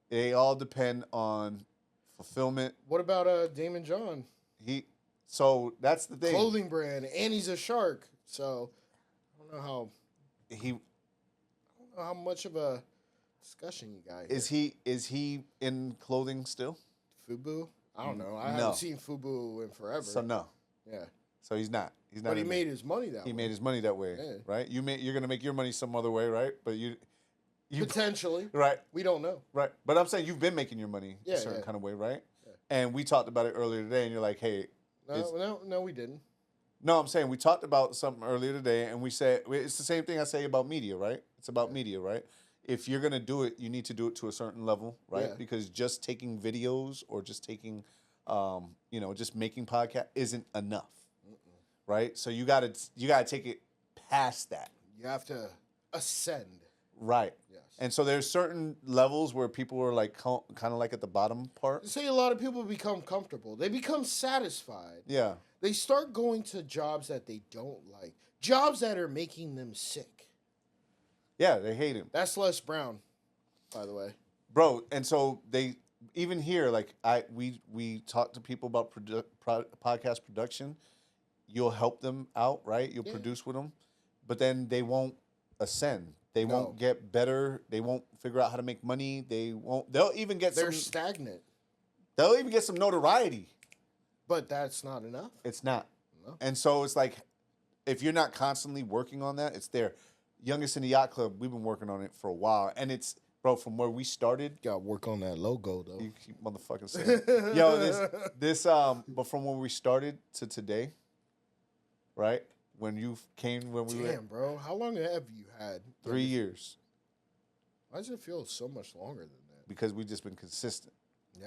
They all depend on fulfillment. What about Damon John? So that's the thing. Clothing brand, and he's a shark. So I don't know how much of a discussion you got here. Is he in clothing still? Fubu? I don't know. I haven't seen Fubu in forever. So no. Yeah. So he's not. He's not. But he made his money that way. He made his money that way, Yeah. right? You're gonna make your money some other way, right? But you Potentially. right, We don't know. right. But I'm saying you've been making your money a certain kind of way, right? Yeah. And we talked about it earlier today, and you're like, hey, No, we didn't. no, I'm saying we talked about something earlier today, and we said it's the same thing I say about media, right? It's about media, right? If you're gonna do it, you need to do it to a certain level, right? Yeah. Because just taking videos or just taking, just making podcast isn't enough, right? So you gotta take it past that, You have to ascend. right? Yes. And so there's certain levels where people are like kind of like at the bottom part. Say a lot of people become comfortable. They become satisfied. Yeah. They start going to jobs that they don't like. Jobs that are making them sick. Yeah, they hate him. That's Les Brown, by the way. Bro, and so they even here, like we talk to people about podcast production. You'll help them out, right? You'll produce with them, but then they won't ascend. They won't get better. They won't figure out how to make money. They'll even get They're stagnant. They'll even get some notoriety. But that's not enough. It's not. No. And so it's like, if you're not constantly working on that, it's there. Youngest in the Yacht Club, we've been working on it for a while, and it's, bro, from where we started. Got to work on that logo though. You keep motherfucking saying, yo, but from when we started to today, right? When you came, when we were Damn, bro. How long have you had? 3 years, Why does it feel so much longer than that? because we've just been consistent. Yeah.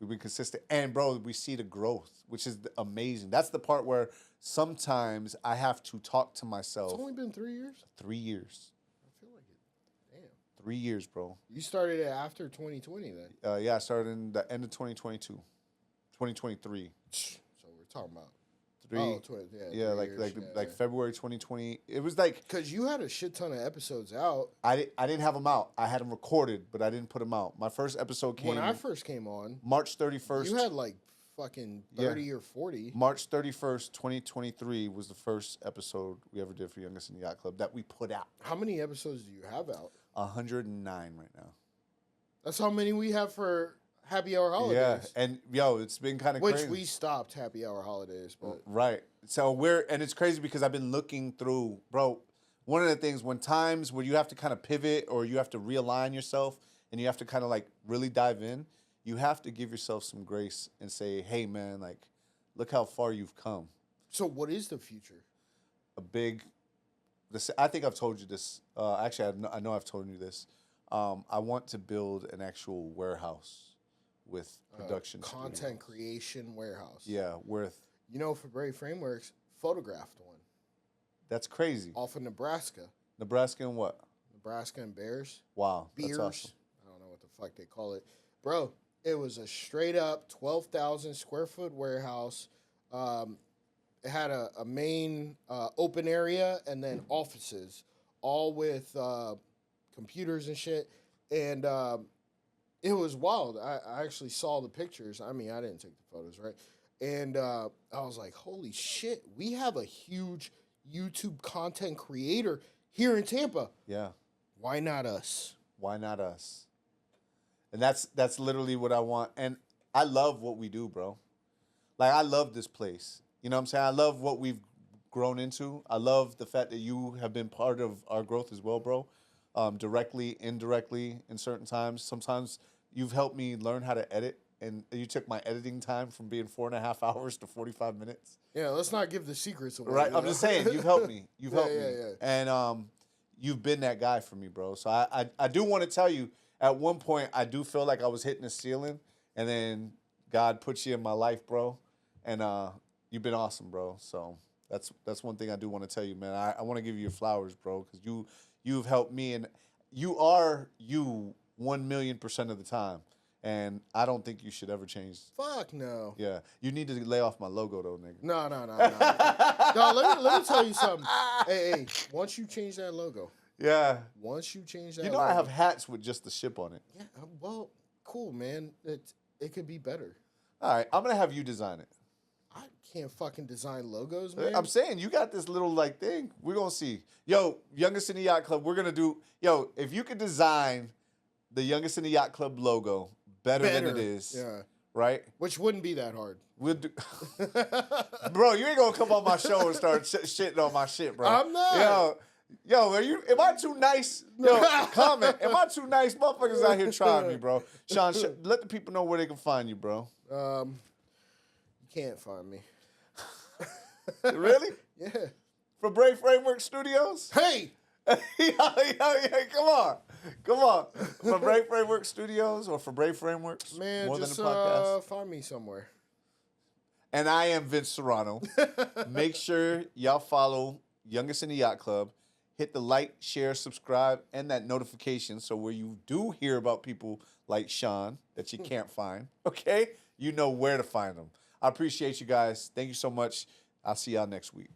We've been consistent, and bro, we see the growth, which is amazing. That's the part where sometimes I have to talk to myself. It's only been 3 years? 3 years. I feel like it. Damn. 3 years, bro. You started it after 2020 then. Yeah, I started in the end of 2022, 2023. So we're talking about. Three. Oh, Yeah, like years. February 2020. It was like Because you had a shit ton of episodes out. I didn't have them out. I had them recorded, but I didn't put them out. My first episode came When I first came on, March 31st. you had like fucking 30 or 40. March 31st, 2023 was the first episode we ever did for Youngest in the Yacht Club that we put out. How many episodes do you have out? 109 right now. That's how many we have for Happy Hour Holidays. Yeah, and yo, it's been kind of Which crazy. we stopped Happy Hour Holidays, but Right. So and it's crazy because I've been looking through, bro. One of the things when times where you have to kind of pivot or you have to realign yourself and you have to kind of like really dive in, you have to give yourself some grace and say, hey man, like, look how far you've come. so what is the future? I think I've told you this. Actually, I know I've told you this. I want to build an actual warehouse with production Content studios. creation warehouse. Yeah, worth. You know, Febre Frameworks photographed one That's crazy. off of Nebraska. Nebraska and what? Nebraska and Bears. Wow, Beers. that's awesome. I don't know what the fuck they call it. Bro, it was a straight up 12,000 square foot warehouse. It had a main open area and then offices, all with computers and shit. And it was wild. I actually saw the pictures. I mean, I didn't take the photos, right? And I was like, holy shit, we have a huge YouTube content creator here in Tampa. Yeah. Why not us? Why not us? And that's literally what I want. And I love what we do, bro. Like, I love this place. You know what I'm saying? I love what we've grown into. I love the fact that you have been part of our growth as well, bro. Directly, indirectly, in certain times. Sometimes you've helped me learn how to edit, and you took my editing time from being 4.5 hours to 45 minutes. Yeah, let's not give the secrets away. Right? You I'm know? just saying, you've helped me. You've helped me. Yeah. And you've been that guy for me, bro. So I do want to tell you, at one point, I do feel like I was hitting a ceiling, and then God put you in my life, bro. And you've been awesome, bro. So that's one thing I do want to tell you, man. I want to give you your flowers, bro, because you've helped me, and you are you 1,000,000% of the time. And I don't think you should ever change. Fuck no. Yeah, you need to lay off my logo, though, nigga. No. No, let me tell you something. Hey, once you change that logo, Yeah. once you change that You know logo, I have hats with just the ship on it. Yeah, well, cool, man. It could be better. All right, I'm going to have you design it. I can't fucking design logos, man. I'm saying, you got this little, like, thing. We're going to see. Yo, Youngest in the Yacht Club, we're going to do... Yo, if you could design the Youngest in the Yacht Club logo better than it is, Yeah. right? Which wouldn't be that hard. We'll do... Bro, you ain't going to come on my show and start shitting on my shit, bro. I'm not. Yo, am I too nice? Yo, comment. Am I too nice? Motherfuckers out here trying me, bro. Sean, let the people know where they can find you, bro. You can't find me. Really? Yeah. Febre Frameworks Studios? Hey! Come on. Febre Frameworks Studios or Febre Frameworks? Man, More just than a podcast. find me somewhere. And I am Vince Serrano. Make sure y'all follow Youngest in the Yacht Club. Hit the like, share, subscribe, and that notification so where you do hear about people like Sean that you can't find, okay, you know where to find them. I appreciate you guys. Thank you so much. I'll see y'all next week.